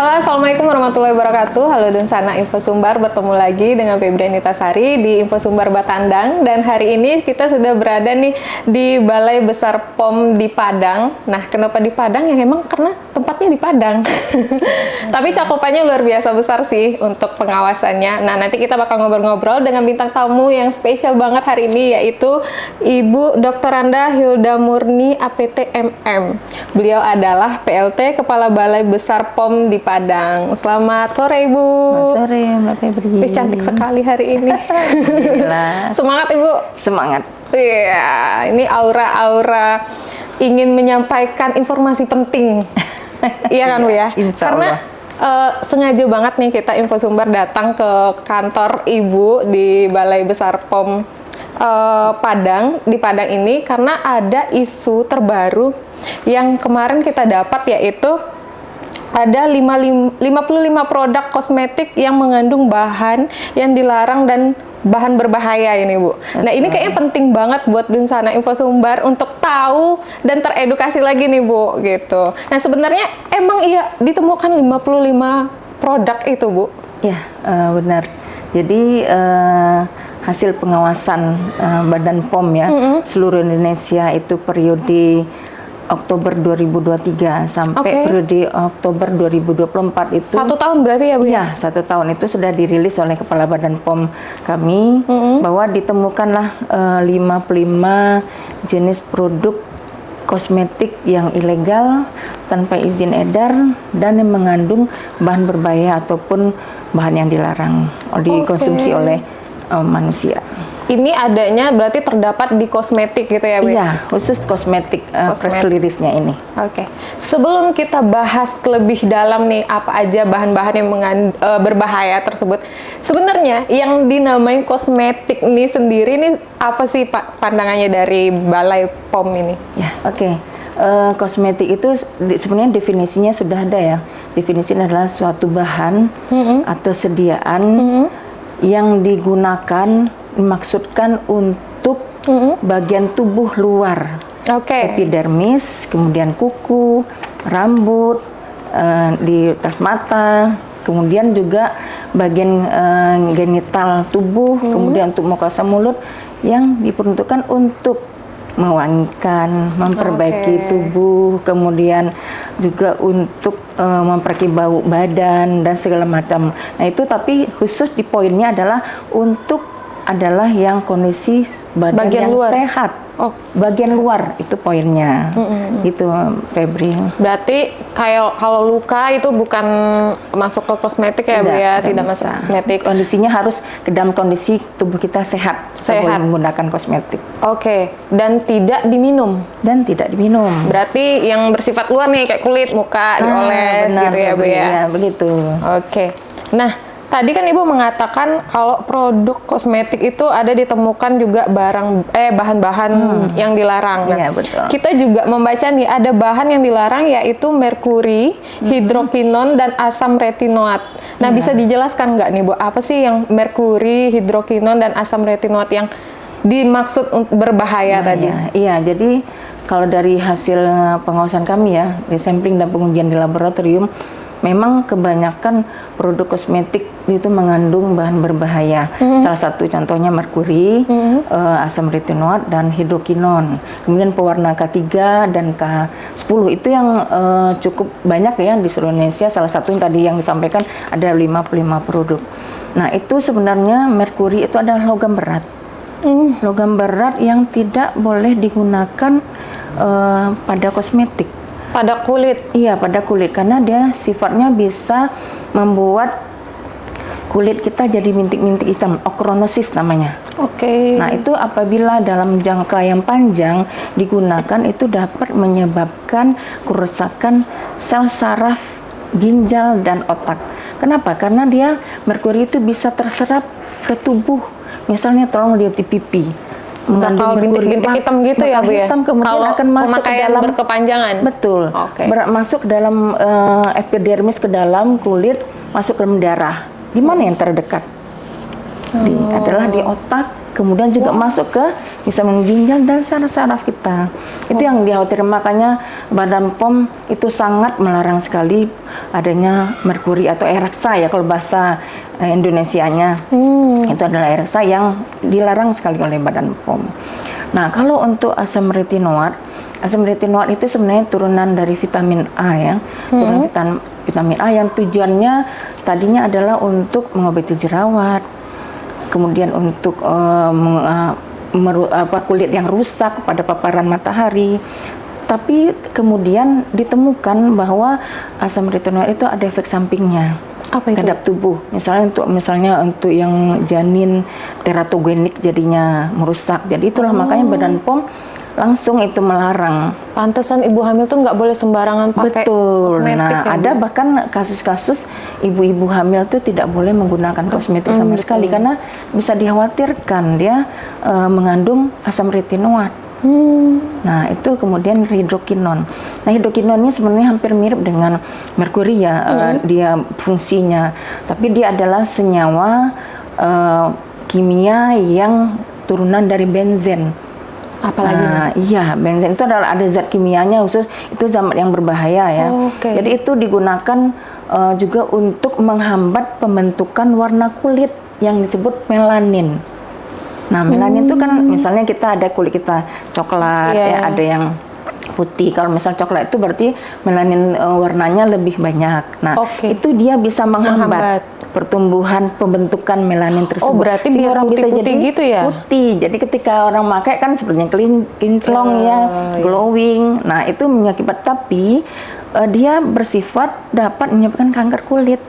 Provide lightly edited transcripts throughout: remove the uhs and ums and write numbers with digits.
Halo, Assalamualaikum warahmatullahi wabarakatuh. Halo Dunsana Info Sumbar, bertemu lagi dengan Febri Anitasari di Info Sumbar Batandang. Dan hari ini kita sudah berada nih di Balai Besar POM di Padang. Nah, kenapa di Padang? Ya memang karena tempatnya di Padang. Tapi cakupannya luar biasa besar sih untuk pengawasannya. Nah, nanti kita bakal ngobrol-ngobrol dengan bintang tamu yang spesial banget hari ini, yaitu Ibu Dr. Anda Hilda Murni, APT MM. Beliau adalah PLT Kepala Balai Besar POM di Padang. Selamat sore, Ibu. Selamat sore, Mbak Febri. Cantik sekali hari ini. Semangat, Ibu. Semangat. Iya, ini aura-aura ingin menyampaikan informasi penting. Iya kan, Bu ya? Insya Allah. Karena sengaja banget nih kita Info Sumbar datang ke kantor Ibu di Balai Besar POM Padang, di Padang ini karena ada isu terbaru yang kemarin kita dapat, yaitu ada 55 produk kosmetik yang mengandung bahan yang dilarang dan bahan berbahaya ini, Bu. Nah, ini kayaknya penting banget buat Dunsana Info Sumbar untuk tahu dan teredukasi lagi nih, Bu, gitu. Nah, sebenarnya emang iya ditemukan 55 produk itu, Bu? Ya, benar. Jadi hasil pengawasan Badan POM ya, seluruh Indonesia itu periode Oktober 2023 sampai periode Oktober 2024 itu 1 tahun berarti ya, Bu? Iya, 1 tahun itu sudah dirilis oleh Kepala Badan POM kami bahwa ditemukanlah 55 jenis produk kosmetik yang ilegal tanpa izin edar dan yang mengandung bahan berbahaya ataupun bahan yang dilarang dikonsumsi oleh manusia. Ini adanya berarti terdapat di kosmetik gitu ya, Bu? Iya, khusus kosmetik, press release-nya ini. Oke. Sebelum kita bahas lebih dalam nih apa aja bahan-bahan yang berbahaya tersebut, sebenarnya yang dinamai kosmetik ini sendiri ini apa sih, Pak, pandangannya dari Balai POM ini? Ya, oke. Kosmetik itu sebenarnya definisinya sudah ada ya. Definisinya adalah suatu bahan atau sediaan yang digunakan dimaksudkan untuk bagian tubuh luar, epidermis, kemudian kuku, rambut, di atas mata, kemudian juga bagian genital tubuh, kemudian untuk mukosa mulut yang diperuntukkan untuk mewangikan, memperbaiki tubuh, kemudian juga untuk memperbaiki bau badan dan segala macam. Nah itu tapi khusus di poinnya adalah yang kondisi badan yang luar sehat. Bagian luar itu poinnya. Gitu, Febri. Berarti kalau luka itu bukan masuk ke kosmetik ya, Bu ya? Tidak masuk ke kosmetik. Kondisinya harus ke dalam kondisi tubuh kita sehat. Sebelum menggunakan kosmetik. Oke. Dan tidak diminum. Berarti yang bersifat luar nih kayak kulit, muka dioles gitu ya, Bu ya? Iya, begitu. Oke. Nah, tadi kan Ibu mengatakan kalau produk kosmetik itu ada ditemukan juga bahan-bahan yang dilarang. Nah, iya, betul. Kita juga membaca nih ada bahan yang dilarang yaitu merkuri, hidrokinon, dan asam retinoat. Nah, bisa dijelaskan nggak nih, Bu, apa sih yang merkuri, hidrokinon, dan asam retinoat yang dimaksud berbahaya tadi? Iya, jadi kalau dari hasil pengawasan kami ya, di sampling dan pengujian di laboratorium, memang kebanyakan produk kosmetik itu mengandung bahan berbahaya. Salah satu contohnya merkuri, asam retinoat, dan hidrokinon. Kemudian pewarna K3 dan K10 itu yang cukup banyak ya di seluruh Indonesia. Salah satu yang tadi yang disampaikan ada 55 produk. Nah itu sebenarnya merkuri itu adalah logam berat. Logam berat yang tidak boleh digunakan pada kosmetik. Pada kulit? Iya, pada kulit. Karena dia sifatnya bisa membuat kulit kita jadi bintik-bintik hitam. Ochronosis namanya. Nah, itu apabila dalam jangka yang panjang digunakan, itu dapat menyebabkan kerusakan sel saraf, ginjal, dan otak. Kenapa? Karena dia, merkuri itu bisa terserap ke tubuh. Misalnya tolong lihat di pipi. Bakal bintik-bintik hitam gitu ya, Bu ya? Kalau akan masuk ke dalam berkepanjangan. Betul. Masuk dalam epidermis, ke dalam kulit, masuk ke dalam darah. Di mana yang terdekat? Adalah di otak, kemudian juga masuk ke bisa ginjal dan saraf-saraf kita. Itu yang dikhawatirkan, makanya Badan POM itu sangat melarang sekali adanya merkuri atau air reksa ya kalau bahasa Indonesianya. Itu adalah air reksa yang dilarang sekali oleh Badan POM. Nah, kalau untuk asam retinoat itu sebenarnya turunan dari vitamin A ya. Turunan vitamin A yang tujuannya tadinya adalah untuk mengobati jerawat, kemudian untuk kulit yang rusak pada paparan matahari. Tapi kemudian ditemukan bahwa asam retinoat itu ada efek sampingnya terhadap tubuh. Misalnya untuk yang janin teratogenik jadinya merusak. Jadi itulah makanya Badan POM langsung itu melarang. Pantesan ibu hamil tuh nggak boleh sembarangan pakai kosmetik. Nah, ya, ada bahkan kasus-kasus ibu-ibu hamil tuh tidak boleh menggunakan kosmetik sama sekali karena bisa dikhawatirkan dia mengandung asam retinoat. Nah, itu kemudian hidrokinon. Nah, hidrokinon ini sebenarnya hampir mirip dengan merkuri ya, dia fungsinya. Tapi dia adalah senyawa kimia yang turunan dari benzen. Apalagi iya, benzen itu adalah ada zat kimianya khusus, itu zat yang berbahaya ya. Jadi itu digunakan juga untuk menghambat pembentukan warna kulit yang disebut melanin. Nah, melanin itu kan misalnya kita ada kulit kita coklat ya, ada yang putih. Kalau misal coklat itu berarti melanin warnanya lebih banyak. Nah, itu dia bisa menghambat pertumbuhan pembentukan melanin tersebut. Oh, berarti biar orang bisa putih-putih jadi gitu ya? Putih. Jadi ketika orang pakai kan sepertinya kinclong ya, glowing. Nah, itu mengakibat, tapi dia bersifat dapat menyebabkan kanker kulit.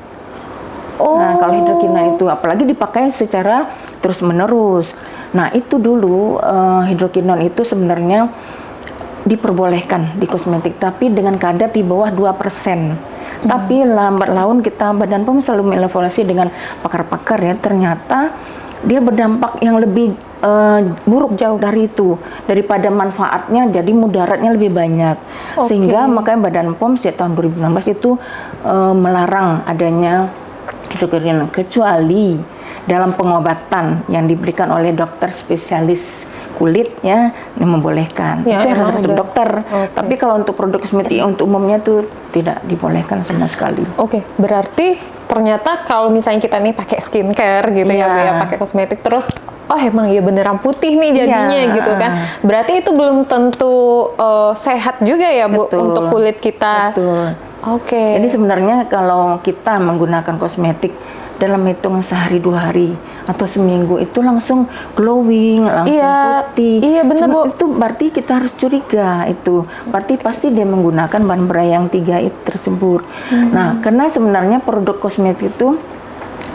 Nah, kalau hidrokinon itu apalagi dipakai secara terus-menerus. Nah, itu dulu hidrokinon itu sebenarnya diperbolehkan di kosmetik, tapi dengan kadar di bawah 2%. Tapi lambat laun Badan POM selalu mengevaluasi dengan pakar-pakar ya, ternyata dia berdampak yang lebih buruk jauh dari itu, daripada manfaatnya, jadi mudaratnya lebih banyak. Sehingga makanya Badan POM sejak tahun 2016 itu melarang adanya hidrokinon kecuali dalam pengobatan yang diberikan oleh dokter spesialis kulit ya, yang membolehkan. Itu yang harus dokter. Tapi kalau untuk produk kosmetik untuk umumnya itu tidak dibolehkan sama sekali. Berarti ternyata kalau misalnya kita nih pakai skincare gitu ya, pakai kosmetik terus emang ya beneran putih nih jadinya gitu kan. Berarti itu belum tentu sehat juga ya Bu untuk kulit kita. Jadi sebenarnya kalau kita menggunakan kosmetik dalam hitungan sehari 2 hari atau seminggu itu langsung glowing, langsung putih. Iya benar Bu. Itu berarti kita harus curiga itu. Berarti pasti dia menggunakan bahan berayang 3 itu tersebut. Nah, karena sebenarnya produk kosmetik itu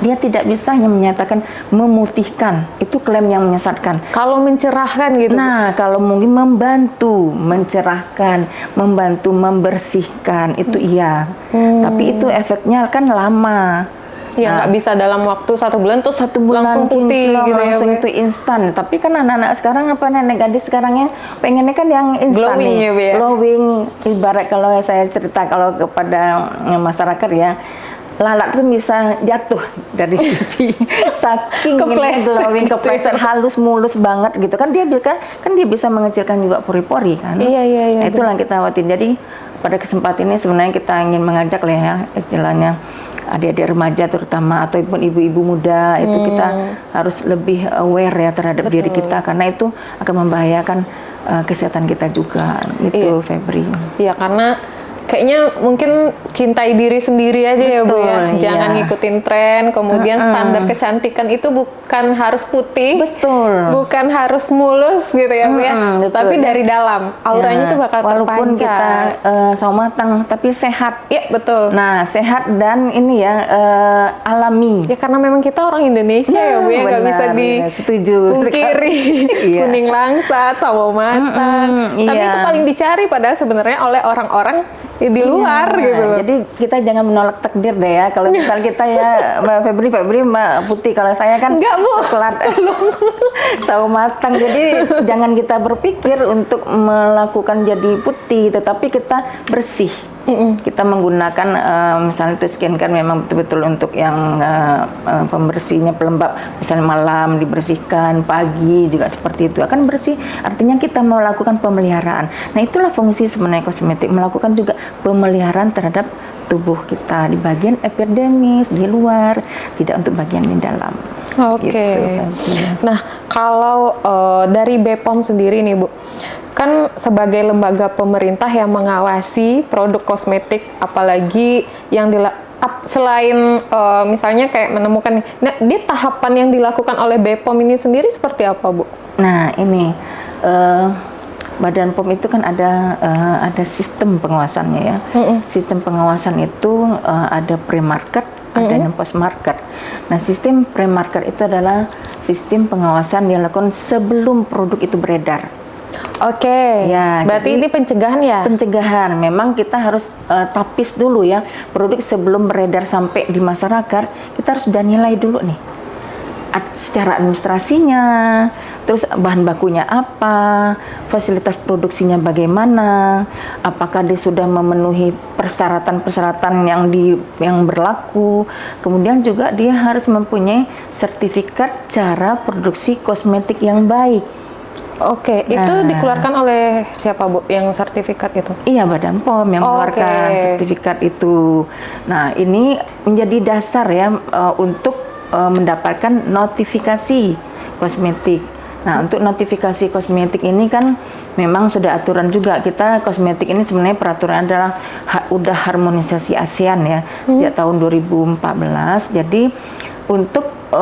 dia tidak bisa hanya menyatakan memutihkan, itu klaim yang menyesatkan. Kalau mencerahkan gitu. Nah, kalau mungkin membantu mencerahkan, membantu membersihkan itu iya. Tapi itu efeknya kan lama. Ya nggak bisa dalam waktu 1 bulan terus 1 bulan langsung putih gitu ya, langsung itu instan. Tapi kan anak-anak sekarang nenek gadis sekarangnya pengennya kan yang instan nih, ya, glowing. Ibarat kalau saya cerita kalau kepada masyarakat ya, lalat tuh bisa jatuh dari TV saking glowing, kepleset, halus, mulus banget gitu kan. Dia bisa mengecilkan juga pori-pori kan. Iya. Itulah yang kita khawatir. Jadi pada kesempatan ini sebenarnya kita ingin mengajak lah ya, istilahnya adik-adik remaja terutama atau ibu-ibu muda itu kita harus lebih aware ya terhadap diri kita, karena itu akan membahayakan kesehatan kita juga. Itu Febri. Iya, karena kayaknya mungkin cintai diri sendiri aja ya Bu ya. Jangan ngikutin tren, kemudian standar kecantikan itu bukan harus putih, bukan harus mulus gitu ya Bu ya. Tapi dari dalam, auranya itu bakal terpancar. Walaupun kita sawo matang, tapi sehat. Iya betul. Nah, sehat dan ini ya alami. Ya karena memang kita orang Indonesia ya Bu ya, nggak bisa dipungkiri. Kuning langsat, sawo matang. Tapi itu paling dicari padahal sebenarnya oleh orang-orang di luar gitu loh. Jadi kita jangan menolak takdir deh ya. Kalau misal kita ya Febri putih, kalau saya kan coklat sawo matang. Jadi jangan kita berpikir untuk melakukan jadi putih, tetapi kita bersih. Kita menggunakan misalnya itu skincare memang betul-betul untuk yang pembersihnya pelembab, misalnya malam dibersihkan, pagi juga seperti itu akan bersih. Artinya kita melakukan pemeliharaan. Nah itulah fungsi sebenarnya kosmetik, melakukan juga pemeliharaan terhadap tubuh kita di bagian epidermis, di luar, tidak untuk bagian di dalam. Oke. Gitu. Nah, kalau dari BPOM sendiri nih Bu, kan sebagai lembaga pemerintah yang mengawasi produk kosmetik, apalagi yang selain misalnya kayak menemukan, nah, di tahapan yang dilakukan oleh BPOM ini sendiri seperti apa Bu? Nah ini Badan POM itu kan ada sistem pengawasannya ya. Sistem pengawasan itu ada pre-market, ada yang post-market. Nah sistem pre-market itu adalah sistem pengawasan yang dilakukan sebelum produk itu beredar. Oke, ya, berarti ini pencegahan ya? Pencegahan, memang kita harus tapis dulu ya, produk sebelum beredar sampai di masyarakat, kita harus sudah nilai dulu nih, secara administrasinya, terus bahan bakunya apa, fasilitas produksinya bagaimana, apakah dia sudah memenuhi persyaratan-persyaratan yang berlaku, kemudian juga dia harus mempunyai sertifikat cara produksi kosmetik yang baik. Oke, itu dikeluarkan oleh siapa Bu yang sertifikat itu? Iya, Badan POM yang mengeluarkan sertifikat itu. Nah, ini menjadi dasar ya untuk mendapatkan notifikasi kosmetik. Nah, untuk notifikasi kosmetik ini kan memang sudah aturan juga. Kita kosmetik ini sebenarnya peraturan adalah udah harmonisasi ASEAN ya sejak tahun 2014. Jadi untuk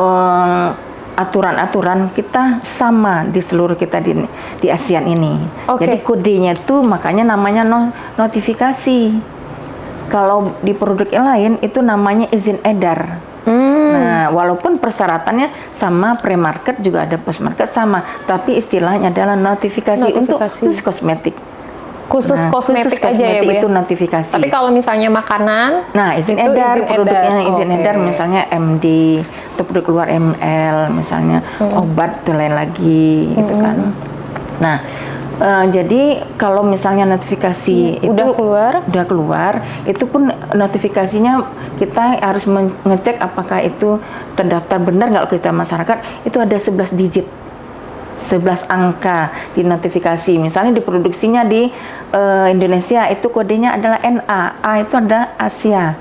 aturan-aturan kita sama di seluruh kita di ASEAN ini. Jadi kodenya itu makanya namanya notifikasi. Kalau di produk yang lain itu namanya izin edar. Nah, walaupun persyaratannya sama, pre-market juga ada, post-market sama, tapi istilahnya adalah notifikasi. Untuk khusus kosmetik. Khusus kosmetik aja ya Bu ya? Itu notifikasi. Tapi kalau misalnya makanan, nah izin edar, produknya izin edar misalnya MD, atau produk luar ML, misalnya obat itu lain lagi, gitu kan. Nah, jadi kalau misalnya notifikasi itu udah keluar, itu pun notifikasinya kita harus mengecek apakah itu terdaftar benar nggak kita masyarakat. Itu ada 11 digit. 11 angka di notifikasi. Misalnya diproduksinya di Indonesia, itu kodenya adalah NA. A itu ada Asia.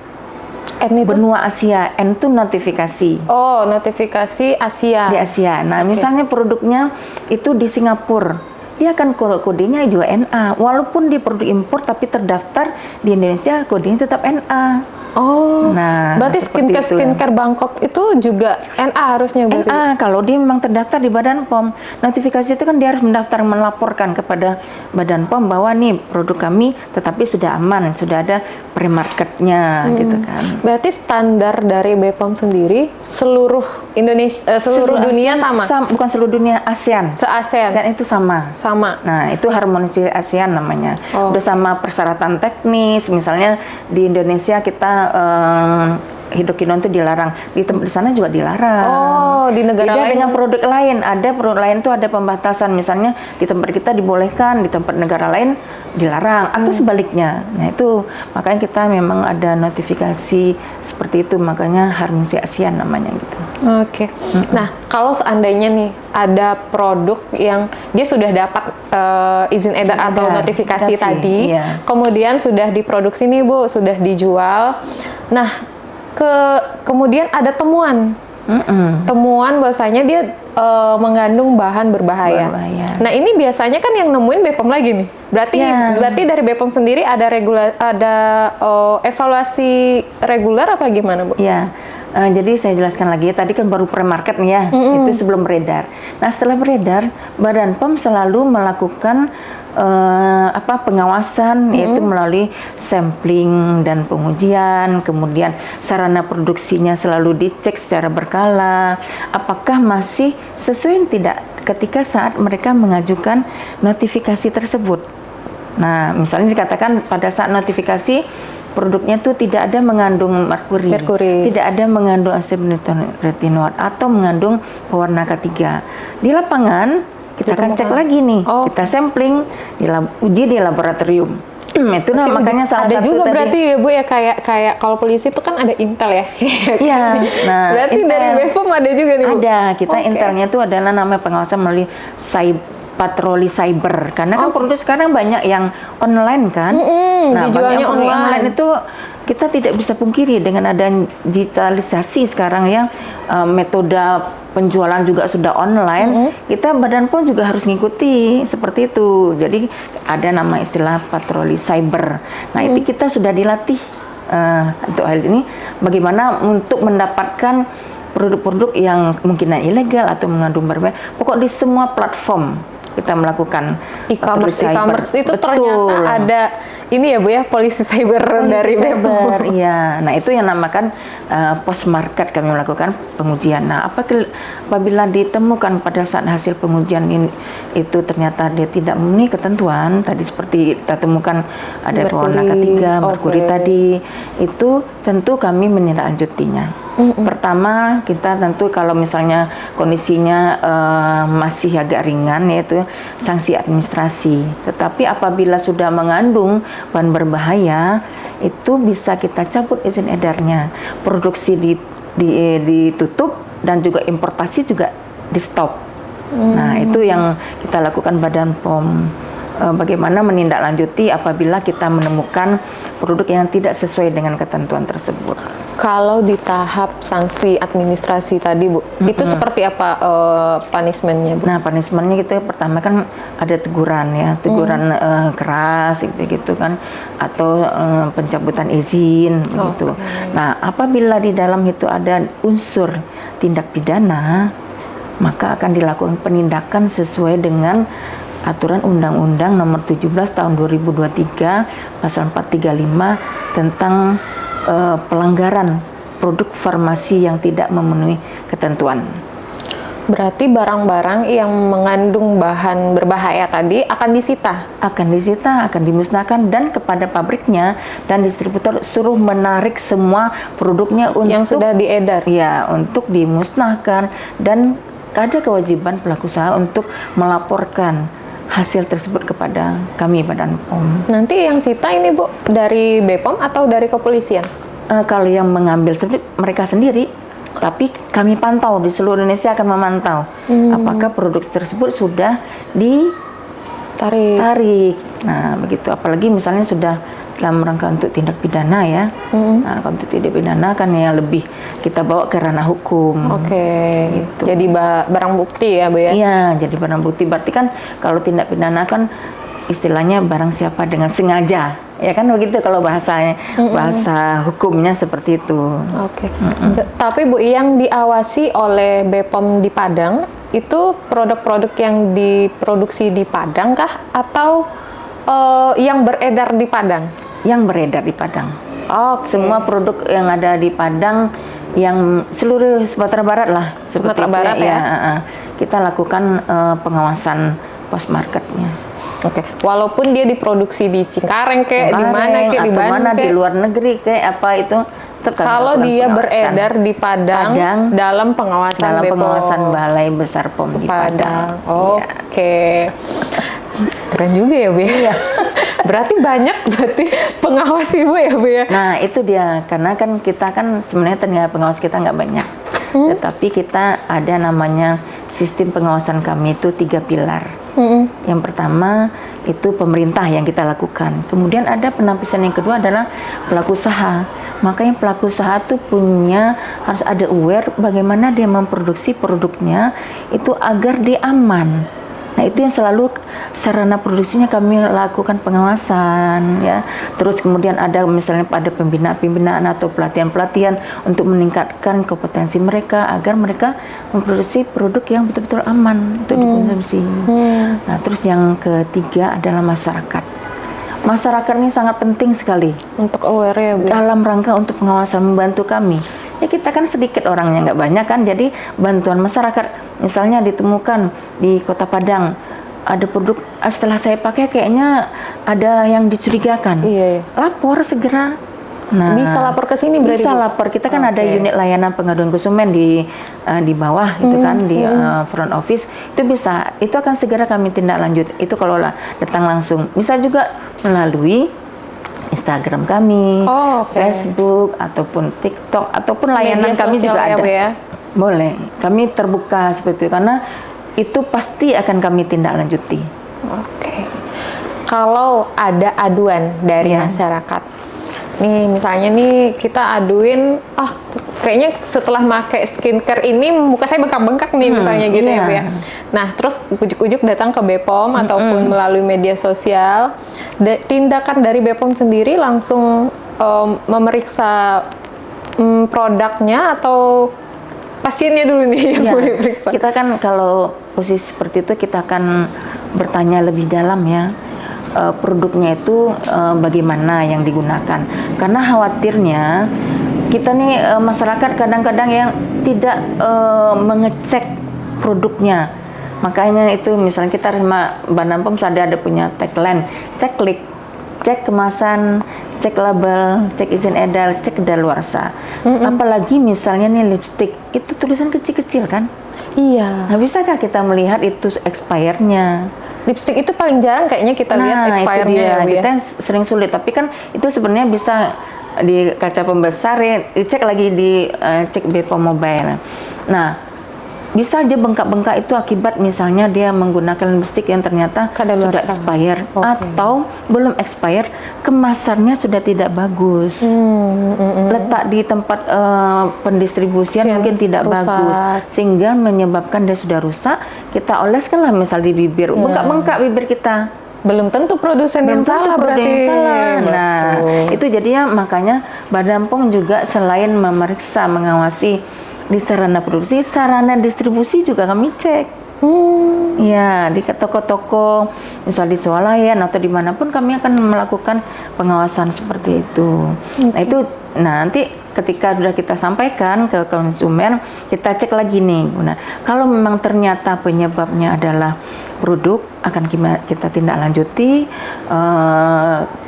N itu? Benua Asia. N itu notifikasi. Oh, notifikasi Asia. Di Asia. Nah, misalnya produknya itu di Singapura, dia akan kodenya juga NA. Walaupun dia produk impor tapi terdaftar di Indonesia, kodenya tetap NA. Oh, nah, berarti skincare Bangkok itu juga NA harusnya berarti? NA, kalau dia memang terdaftar di Badan POM. Notifikasi itu kan dia harus melaporkan kepada Badan POM bahwa nih produk kami tetapi sudah aman, sudah ada pre-marketnya gitu kan. Berarti standar dari BPOM sendiri seluruh Indonesia, seluruh dunia sama? Bukan seluruh dunia, ASEAN. Se-ASEAN? ASEAN itu sama. Sama? Nah, itu harmonisasi ASEAN namanya. Udah sama persyaratan teknis, misalnya di Indonesia kita hidrokinon itu dilarang, di sana juga dilarang. Oh, di negara lain dengan produk lain, ada produk lain itu ada pembatasan, misalnya di tempat kita dibolehkan, di tempat negara lain dilarang, atau sebaliknya. Nah itu makanya kita memang ada notifikasi seperti itu, makanya harmonisasi ASEAN namanya gitu. Oke. Nah, kalau seandainya nih ada produk yang dia sudah dapat izin edar atau notifikasi tadi, kemudian sudah diproduksi nih Bu, sudah dijual. Nah, kemudian ada temuan. Temuan bahwasanya dia mengandung bahan berbahaya. Nah, ini biasanya kan yang nemuin BPOM lagi nih. Berarti dari BPOM sendiri ada evaluasi reguler apa gimana, Bu? Ya. Jadi saya jelaskan lagi, tadi kan baru pre-market nih ya, itu sebelum beredar. Nah, setelah beredar, Badan POM selalu melakukan pengawasan, yaitu melalui sampling dan pengujian, kemudian sarana produksinya selalu dicek secara berkala, apakah masih sesuai tidak ketika saat mereka mengajukan notifikasi tersebut. Nah, misalnya dikatakan pada saat notifikasi produknya itu tidak ada mengandung merkuri, tidak ada mengandung asid retinoat atau mengandung pewarna ketiga. Di lapangan kita akan cek lagi nih, kita sampling, uji di laboratorium. Itu nah makanya salah ada satu juga tadi. berarti ya Bu ya, kayak kalau polisi itu kan ada intel ya. Iya. Nah, Berarti dari BPOM ada juga nih Bu. ada. Kita Oke. intelnya itu adalah namanya pengawasan melalui patroli cyber. Karena kan produk sekarang banyak yang online kan. Nah, dijualnya banyak produk online. online itu kita tidak bisa pungkiri dengan ada digitalisasi sekarang yang metode penjualan juga sudah online. Kita Badan POM juga harus ngikuti seperti itu. Jadi ada nama istilah patroli cyber. Nah, itu kita sudah dilatih untuk hal ini bagaimana untuk mendapatkan produk-produk yang kemungkinan ilegal atau mengandung berbahaya. Pokok di semua platform kita melakukan E-commerce itu Betul. ternyata ada ini ya Bu ya, polisi cyber dari cyber, BPOM. iya. Nah, itu yang namakan post market kami melakukan pengujian. Nah, apabila ditemukan pada saat hasil pengujian ini itu ternyata dia tidak memenuhi ketentuan tadi seperti kita temukan ada pewarna ketiga, merkuri tadi, itu tentu kami menindaklanjutinya. Pertama, kita tentu kalau misalnya kondisinya masih agak ringan yaitu sanksi administrasi. Tetapi apabila sudah mengandung bahan berbahaya, itu bisa kita cabut izin edarnya. Produksi ditutup dan juga importasi juga di stop. Nah, itu yang kita lakukan Badan POM. Bagaimana menindaklanjuti apabila kita menemukan produk yang tidak sesuai dengan ketentuan tersebut. Kalau di tahap sanksi administrasi tadi Bu, itu seperti apa punishment-nya Bu? Nah, punishment-nya gitu pertama kan ada teguran ya, teguran keras gitu kan, atau pencabutan izin gitu. Nah, apabila di dalam itu ada unsur tindak pidana, maka akan dilakukan penindakan sesuai dengan Aturan Undang-Undang Nomor 17 Tahun 2023 Pasal 435 tentang pelanggaran produk farmasi yang tidak memenuhi ketentuan. Berarti barang-barang yang mengandung bahan berbahaya tadi akan disita? Akan disita, akan dimusnahkan, dan kepada pabriknya dan distributor suruh menarik semua produknya untuk yang sudah diedar? Ya, untuk dimusnahkan, dan ada kewajiban pelaku usaha untuk melaporkan hasil tersebut kepada kami Badan POM. Nanti yang sita ini Bu dari BPOM atau dari kepolisian? Kalau yang mengambil mereka sendiri, tapi kami pantau di seluruh Indonesia akan memantau apakah produk tersebut sudah ditarik. Nah, begitu. Apalagi misalnya sudah dalam rangka untuk tindak pidana ya. Nah, kalau untuk tindak pidana kan ya lebih kita bawa ke ranah hukum. Gitu. Jadi barang bukti ya Bu ya? Iya, jadi barang bukti. Berarti kan kalau tindak pidana kan istilahnya barang siapa dengan sengaja. Ya kan begitu kalau bahasanya, bahasa hukumnya seperti itu. Tapi Bu, yang diawasi oleh BPOM di Padang itu produk-produk yang diproduksi di Padang kah atau yang beredar di Padang? Yang beredar di Padang. Semua produk yang ada di Padang, yang seluruh Sumatera Barat lah. Sumatera Barat ya? Kita lakukan pengawasan post marketnya. Walaupun dia diproduksi di Cengkareng kayak di mana kayak di Bandung di luar negeri kayak apa itu, kalau dia beredar di Padang dalam pengawasan Balai Besar POM di Padang. Keren juga ya Bu ya. Berarti banyak pengawas Ibu ya Bu ya. Nah, itu dia, karena kan kita kan sebenarnya tenaga pengawas kita nggak banyak. Tetapi kita ada namanya sistem pengawasan kami itu 3 pilar. Yang pertama itu pemerintah yang kita lakukan. Kemudian ada penapisan yang kedua adalah pelaku usaha. Makanya pelaku usaha tuh harus ada aware bagaimana dia memproduksi produknya itu agar dia aman. Nah, itu yang selalu sarana produksinya kami lakukan pengawasan ya. Terus kemudian ada misalnya pada pembinaan atau pelatihan-pelatihan untuk meningkatkan kompetensi mereka agar mereka memproduksi produk yang betul-betul aman untuk dikonsumsi. Nah, terus yang ketiga adalah masyarakat. Masyarakat ini sangat penting sekali untuk aware ya Bu. Dalam rangka untuk pengawasan membantu kami. Ya, kita kan sedikit orangnya, nggak banyak kan, jadi bantuan masyarakat. Misalnya ditemukan di Kota Padang ada produk, setelah saya pakai kayaknya ada yang dicurigakan. Lapor segera. Nah, bisa lapor ke sini berarti? Bisa lapor. Kita kan ada unit layanan pengaduan konsumen di bawah itu kan di front office. Itu bisa. Itu akan segera kami tindak lanjut. Itu kalau datang langsung. Bisa juga melalui Instagram kami, Oh, oke. Facebook ataupun TikTok ataupun layanan Media kami sosial juga ya, ada. Bu, ya? Boleh, kami terbuka seperti itu karena itu pasti akan kami tindak lanjuti. Oke. Kalau ada aduan dari Iya. masyarakat, nih misalnya nih kita aduin, kayaknya setelah pakai skincare ini muka saya bengkak-bengkak nih misalnya gitu ya, iya. Bu ya. Nah, terus ujuk-ujuk datang ke BPOM ataupun melalui media sosial, tindakan dari BPOM sendiri langsung memeriksa produknya atau pasiennya dulu nih yang Ya, mau diperiksa? kita kan kalau posisi seperti itu kita akan bertanya lebih dalam ya, produknya itu bagaimana yang digunakan. Karena khawatirnya kita nih masyarakat kadang-kadang yang tidak mengecek produknya. Makanya itu misalnya kita sama Badan POM ada punya tagline, cek klik, cek kemasan, cek label, cek izin edar, cek kedaluarsa. Apalagi misalnya nih lipstick, itu tulisan kecil-kecil kan? Iya. Nah, bisakah kita melihat itu expirednya? Lipstick itu paling jarang kayaknya kita lihat Nah, itu expirednya dia. ya, Bu ya? Kita sering sulit, tapi kan itu sebenarnya bisa di kaca pembesar ya, dicek lagi di cek BPOM Mobile. Nah, bisa aja bengkak-bengkak itu akibat misalnya dia menggunakan lipstick yang ternyata Kadaluarsa. sudah expire Oke. atau belum expire, kemasannya sudah tidak bagus. Letak di tempat pendistribusian Yang mungkin tidak rusak. bagus sehingga menyebabkan dia sudah rusak. Kita oleskanlah misal di bibir, bengkak-bengkak bibir kita. Belum tentu produsen yang Belum tentu salah produk berarti. yang salah. Nah, Betul. itu jadinya makanya Badan POM juga selain memeriksa, mengawasi di sarana produksi, sarana distribusi juga kami cek. Ya, di toko-toko, misal di swalayan atau dimanapun kami akan melakukan pengawasan seperti itu. Nah itu, nanti ketika sudah kita sampaikan ke konsumen, kita cek lagi nih. Nah, kalau memang ternyata penyebabnya adalah produk, akan kita tindak lanjuti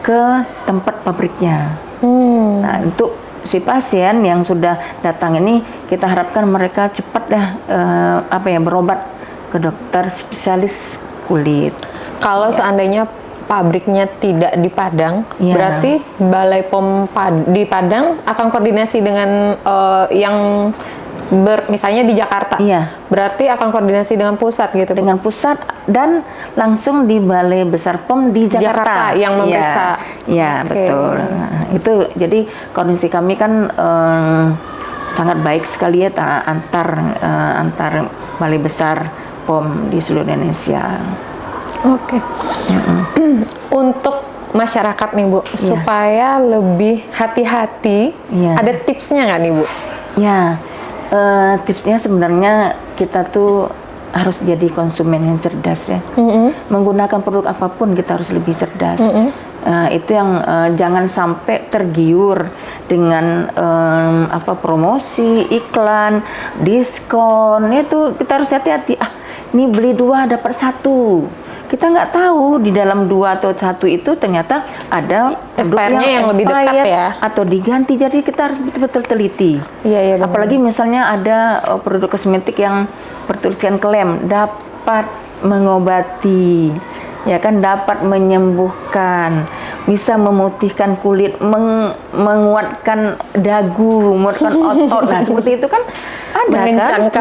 ke tempat pabriknya. Nah, untuk si pasien yang sudah datang ini, kita harapkan mereka cepat berobat ke dokter spesialis kulit. Kalau seandainya pabriknya tidak di Padang, Iya. berarti Balai POM di Padang akan koordinasi dengan yang misalnya di Jakarta. Iya. Berarti akan koordinasi dengan pusat gitu, Bu? Dengan pusat dan langsung di Balai Besar POM di Jakarta. yang memeriksa. Iya, Oke. betul. Nah, itu jadi koordinasi kami kan sangat baik sekali ya antar Balai Besar POM di seluruh Indonesia. Oke. Untuk masyarakat nih, Bu, supaya lebih hati-hati, Iya. ada tipsnya nggak nih, Bu? Ya, tipsnya sebenarnya kita tuh harus jadi konsumen yang cerdas ya. Menggunakan produk apapun kita harus lebih cerdas. Itu yang jangan sampai tergiur dengan promosi, iklan, diskon. Itu kita harus hati-hati. Ini beli 2 dapat 1. Kita nggak tahu di dalam 2 atau 1 itu ternyata ada produk Expirednya yang lebih dekat expired ya. atau diganti. Jadi kita harus betul-betul teliti. Iya, benar. Apalagi misalnya ada produk kosmetik yang bertuliskan klaim dapat mengobati, ya kan, dapat menyembuhkan, bisa memutihkan kulit, menguatkan dagu, menguatkan otot. Nah, seperti itu kan ada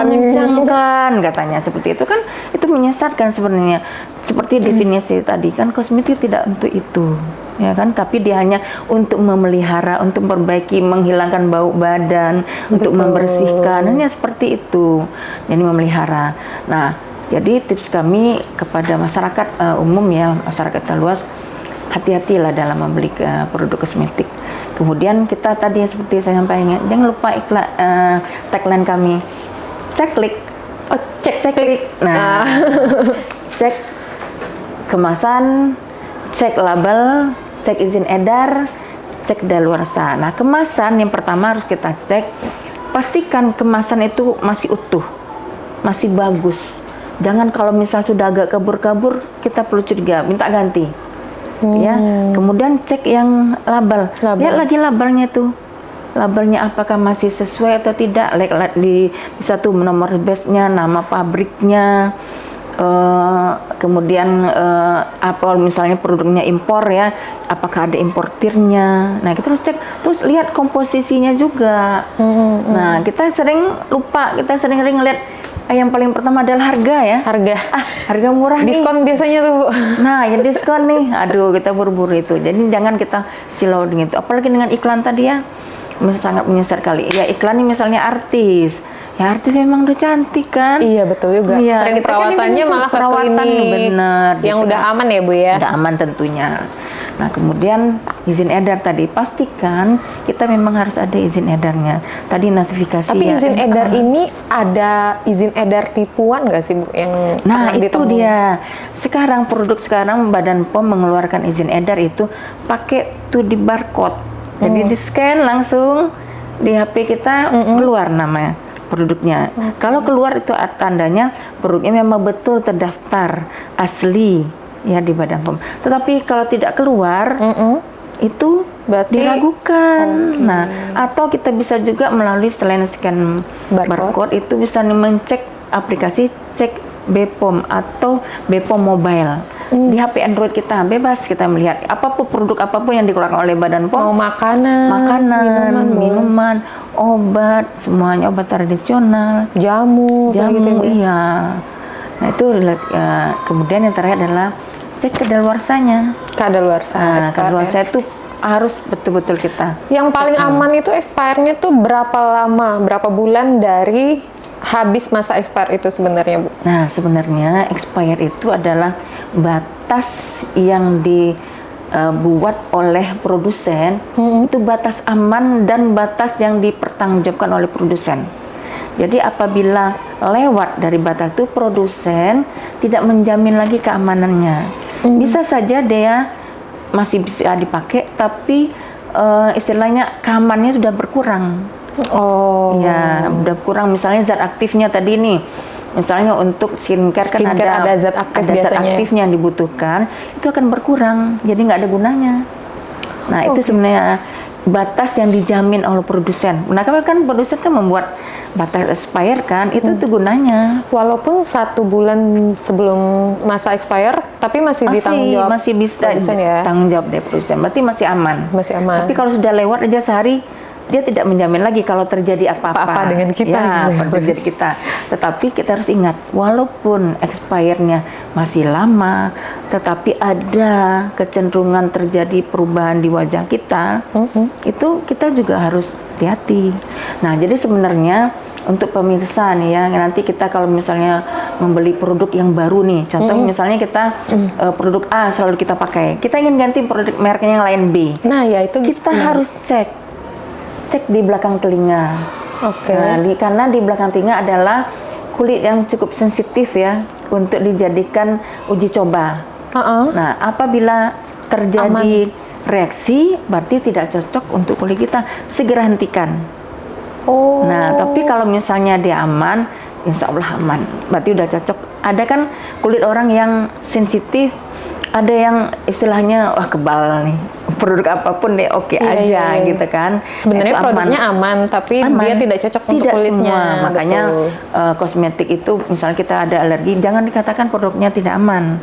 mengencangkan katanya seperti itu kan, itu menyesatkan sebenarnya. Seperti definisi tadi kan, kosmetik tidak untuk itu, ya kan, tapi dia hanya untuk memelihara, untuk memperbaiki, menghilangkan bau badan, untuk membersihkan, hanya seperti itu. Jadi memelihara. Nah, jadi tips kami kepada masyarakat umum ya, masyarakat luas, hati-hatilah dalam membeli produk kosmetik. Kemudian kita tadi seperti saya sampaikan, jangan lupa tagline kami, cek klik. Oh, cek Klik. Nah, cek kemasan, cek label, cek izin edar, cek daluarsa. Nah, kemasan yang pertama harus kita cek, pastikan kemasan itu masih utuh, masih bagus. Jangan kalau misal sudah agak kabur-kabur, kita perlu curiga, minta ganti. Ya, kemudian cek yang label. Lihat lagi labelnya tuh. Labelnya apakah masih sesuai atau tidak? Bisa tuh nomor bestnya, nama pabriknya, kemudian apa misalnya produknya impor ya, apakah ada importirnya. Nah kita harus cek, terus lihat komposisinya juga. Nah kita sering lupa, kita sering ngeliat yang paling pertama adalah harga ya. Harga murah diskon nih. biasanya tuh Bu. Nah ya diskon nih, aduh kita buru-buru itu. Jadi jangan kita silau dengan itu. Apalagi dengan iklan tadi ya, sangat menyesat kali. Ya iklan ini misalnya artis. Ya artis memang udah cantik kan? Iya betul juga. Iya, Sering kita kan perawatannya ini malah ke perawatan klinik bener, yang gitu udah kan. aman ya Bu ya. Udah aman tentunya. Nah kemudian izin edar tadi, pastikan kita memang harus ada izin edarnya. Tadi notifikasi. Tapi ya, izin edar ini ada izin edar tipuan nggak sih Bu yang Nah pernah itu ditemui? dia. Sekarang produk sekarang Badan POM mengeluarkan izin edar itu pakai 2D barcode. Jadi di scan langsung di HP kita keluar namanya produknya. Kalau keluar itu tandanya produknya memang betul terdaftar asli ya di Badan POM. Tetapi kalau tidak keluar itu Berarti diragukan. Nah, atau kita bisa juga melalui selain scan barcode itu bisa mencek aplikasi cek BPOM atau BPOM Mobile. Di HP Android kita bebas kita melihat apapun produk apapun yang dikeluarkan oleh Badan POM. mau makanan, minuman, obat, semuanya obat tradisional, jamu, kayak gitu ya, Bu ya? iya. Nah itu kemudian yang terakhir adalah cek kadaluarsanya. Kadaluarsa. Nah, expired kadaluarsa ya. itu harus betul-betul kita. Yang paling aman itu expire-nya tuh berapa lama, berapa bulan dari habis masa expire itu sebenarnya Bu? Nah sebenarnya expire itu adalah batas yang dibuat oleh produsen, itu batas aman dan batas yang dipertanggungjawabkan oleh produsen. Jadi apabila lewat dari batas itu, produsen tidak menjamin lagi keamanannya. Bisa saja dia masih bisa dipakai, tapi istilahnya keamanannya sudah berkurang. Oh. Ya, udah kurang. Misalnya zat aktifnya tadi nih, misalnya untuk skincare kan Ada zat aktif zat biasanya. aktifnya yang dibutuhkan, itu akan berkurang, jadi nggak ada gunanya. Nah itu sebenarnya batas yang dijamin oleh produsen. Nah kan produsen kan membuat batas expire kan, itu tuh gunanya. Walaupun 1 bulan sebelum masa expire, tapi masih ditanggung jawab Masih bisa produsen ya? tanggung jawab dari produsen, berarti masih aman. Masih aman. Tapi kalau sudah lewat aja sehari, dia tidak menjamin lagi kalau terjadi apa-apa Apa-apa dengan kita, ya, gitu. apa terjadi kita. Tetapi kita harus ingat, walaupun expirednya masih lama, tetapi ada kecenderungan terjadi perubahan di wajah kita, itu kita juga harus hati-hati. Nah, jadi sebenarnya untuk pemirsa nih ya, nanti kita kalau misalnya membeli produk yang baru nih, contoh misalnya kita produk A selalu kita pakai, kita ingin ganti produk mereknya yang lain B. Nah ya itu Kita harus cek di belakang telinga. Oke. Nah, karena di belakang telinga adalah kulit yang cukup sensitif ya untuk dijadikan uji coba. Nah, apabila terjadi reaksi, berarti tidak cocok untuk kulit kita. Segera hentikan. Oh. Nah, tapi kalau misalnya dia aman, insya Allah aman. Berarti udah cocok. Ada kan kulit orang yang sensitif, ada yang istilahnya wah kebal nih. Produk apapun deh oke aja gitu kan. Sebenarnya Itu produknya aman, tapi dia tidak cocok untuk Tidak kulitnya. semua. Makanya kosmetik itu misalnya kita ada alergi, jangan dikatakan produknya tidak aman.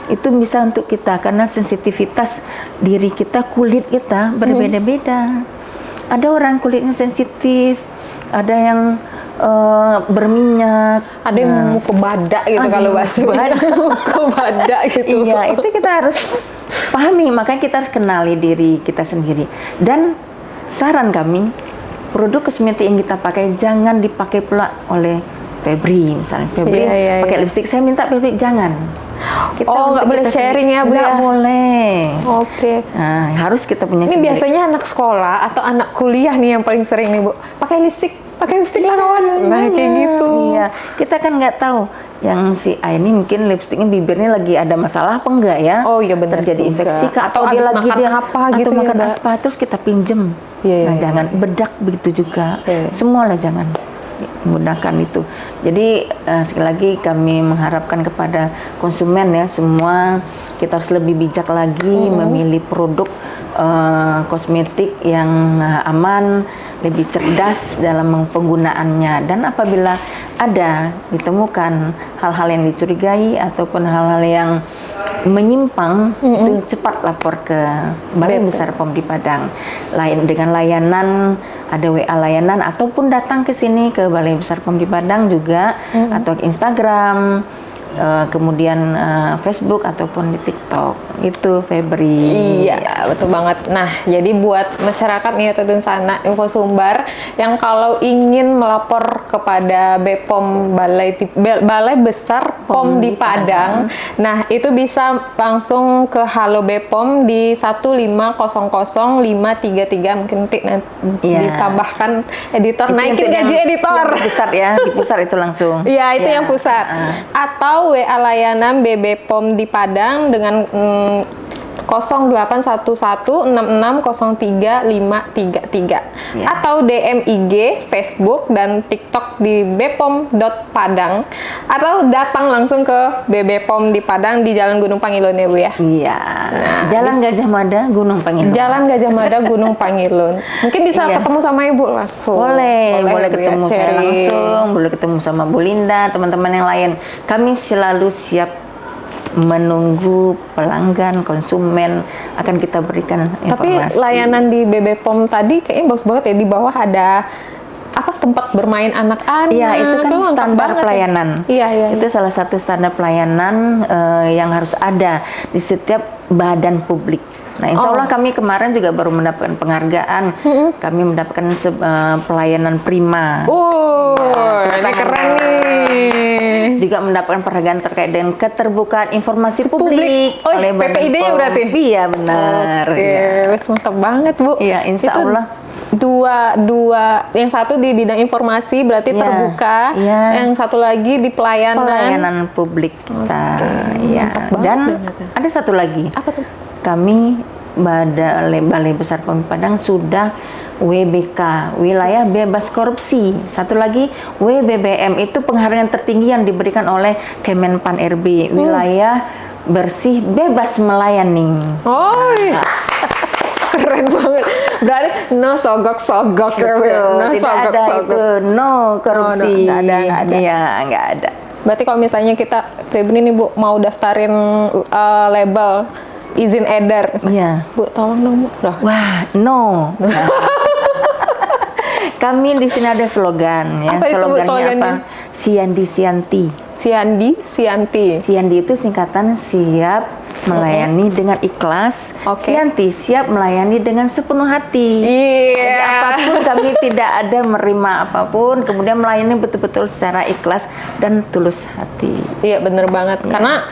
Itu bisa untuk kita karena sensitivitas diri kita, kulit kita berbeda-beda. Ada orang kulitnya sensitif, ada yang berminyak, Ada yang muka badak gitu ada kalau yang bahasa badak. muka badak gitu. Iya, itu kita harus pahami, makanya kita harus kenali diri kita sendiri. Dan saran kami, produk kosmetik yang kita pakai jangan dipakai pula oleh Febri, misalnya Febri pakai lipstik, saya minta Febri jangan. Nggak boleh sharing ya Bu nggak ya? boleh. Oke. Nah, harus kita punya Ini sendiri. biasanya anak sekolah atau anak kuliah nih yang paling sering nih Bu, pakai lipstik lah kawan. Nah kayak gitu. Iya, kita kan nggak tahu yang si A ini mungkin lipstiknya bibirnya lagi ada masalah apa enggak ya? Oh iya benar. Terjadi juga. infeksi kah? Atau dia habis lagi makan apa gitu atau ya makan Mbak? apa terus kita pinjem. Iya, Nah, iya, jangan bedak begitu juga. Iya. Semualah jangan menggunakan itu. Jadi sekali lagi kami mengharapkan kepada konsumen ya, semua kita harus lebih bijak lagi memilih produk kosmetik yang aman, lebih cerdas dalam penggunaannya. Dan apabila ada ditemukan hal-hal yang dicurigai ataupun hal-hal yang menyimpang, itu cepat lapor ke Balai Besar POM di Padang. Dengan layanan, ada WA layanan ataupun datang ke sini ke Balai Besar POM di Padang juga, atau ke Instagram, kemudian Facebook ataupun di TikTok. Itu Febri. Iya, betul banget. Nah, jadi buat masyarakat nih atau sana Infosumbar yang kalau ingin melapor kepada BPOM Balai Besar POM di Padang, nah itu bisa langsung ke Halo BPOM di 1500533. Mungkin nanti ditambahkan editor, naikin gaji editor. Yang pusat ya, di pusat itu langsung. Iya, itu yang pusat. Atau WA layanan BBPOM di Padang dengan 081166033533 atau DM IG, Facebook dan TikTok di bpom.padang atau datang langsung ke BBPOM di Padang di Jalan Gunung Pangilun ya Bu ya. Iya. Jalan Gajah Mada Gunung Pangilun. Jalan Gajah Mada Gunung Pangilun. Mungkin bisa ketemu sama Ibu langsung. Boleh ketemu saya langsung, boleh ketemu sama Bu Linda, teman-teman yang lain. Kami selalu siap menunggu pelanggan, konsumen, akan kita berikan informasi. Tapi layanan di BBPOM tadi kayaknya bagus banget ya, di bawah ada tempat bermain anak-anak. Iya, itu kan standar pelayanan. Iya. Itu salah satu standar pelayanan yang harus ada di setiap badan publik. Nah, insya Allah kami kemarin juga baru mendapatkan penghargaan. Kami mendapatkan pelayanan prima. Ini keren nih. Juga mendapatkan penghargaan terkait dengan keterbukaan informasi publik. Oleh PPID-nya berarti? Iya, benar. Wes mantap banget Bu. Iya, insya Allah. Dua yang satu di bidang informasi berarti terbuka, yang satu lagi di pelayanan publik kita. Dan ada satu lagi. Apa tuh? Kami Balai Besar POM Padang sudah WBK, wilayah bebas korupsi. Satu lagi WBBM, itu penghargaan tertinggi yang diberikan oleh Kemenpan RB, wilayah bersih bebas melayani. Keren banget. Berarti no sogok-sogok ya, no sogok-sogok. No korupsi. Nggak ada. Iya, nggak ada. Berarti kalau misalnya kita Febri nih Bu mau daftarin label izin edar, iya. Bu tolong dong Bu. Wah, no. Kami di sini ada slogan ya. Slogannya apa? Siandi Sianti. Siandi itu singkatan siap melayani dengan ikhlas. Sianti siap melayani dengan sepenuh hati. Jadi apapun kami tidak ada menerima apapun, kemudian melayani betul-betul secara ikhlas dan tulus hati. Iya, bener banget. Karena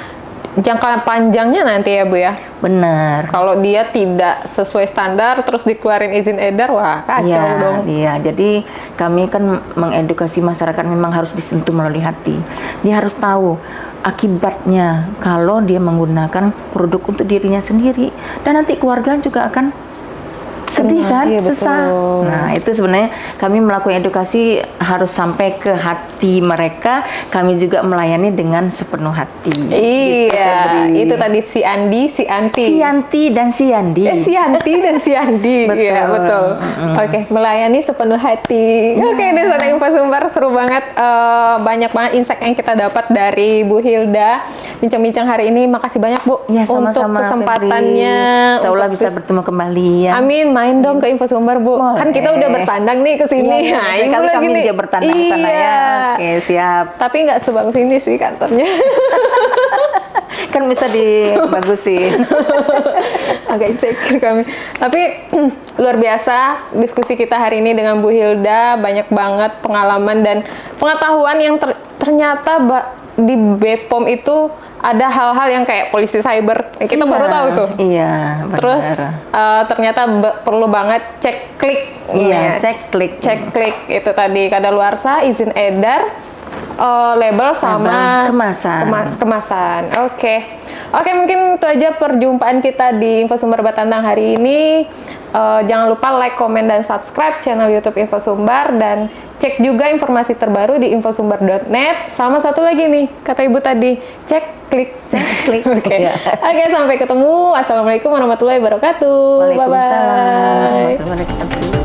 jangka panjangnya nanti ya Bu ya. Benar. Kalau dia tidak sesuai standar terus dikeluarin izin edar, wah kacau dong. Iya, jadi kami kan mengedukasi masyarakat memang harus disentuh melalui hati. Dia harus tahu akibatnya kalau dia menggunakan produk untuk dirinya sendiri, dan nanti keluarga juga akan sedih kan, sesah. Nah, itu sebenarnya kami melakukan edukasi harus sampai ke hati mereka. Kami juga melayani dengan sepenuh hati. Iya, itu tadi Sianti. Sianti dan Siandi. Sianti dan Siandi. Betul. Iya, betul. Oke, melayani sepenuh hati. Oke, dari sana Infosumbar seru banget. Banyak banget insight yang kita dapat dari Bu Hilda. Bincang-bincang hari ini, makasih banyak Bu ya, untuk kesempatannya. Insyaallah bisa bertemu kembali ya. Amin. Main dong ke Infosumbar Bu. Kan kita udah bertandang nih ke sini. Nah, Ibu lagi nih. Juga bertandang ke sana ya. Oke, siap. Tapi nggak sebagus ini sih kantornya. Kan bisa dibagusin. Agak insecure kami. Tapi luar biasa diskusi kita hari ini dengan Bu Hilda. Banyak banget pengalaman dan pengetahuan yang ternyata di BPOM itu ada hal-hal yang kayak polisi cyber yang kita baru tahu tuh. Iya, benar. Terus ternyata perlu banget cek klik. Iya, cek klik itu tadi kadaluarsa, izin edar, label sama kemasan. Oke, mungkin itu aja perjumpaan kita di Infosumbar Batantang hari ini. Jangan lupa like, komen, dan subscribe channel YouTube Infosumbar, dan cek juga informasi terbaru di infosumbar.net. Sama satu lagi nih, kata Ibu tadi, cek klik. Oke, sampai ketemu. Assalamualaikum warahmatullahi wabarakatuh. Waalaikumsalam warahmatullahi wabarakatuh.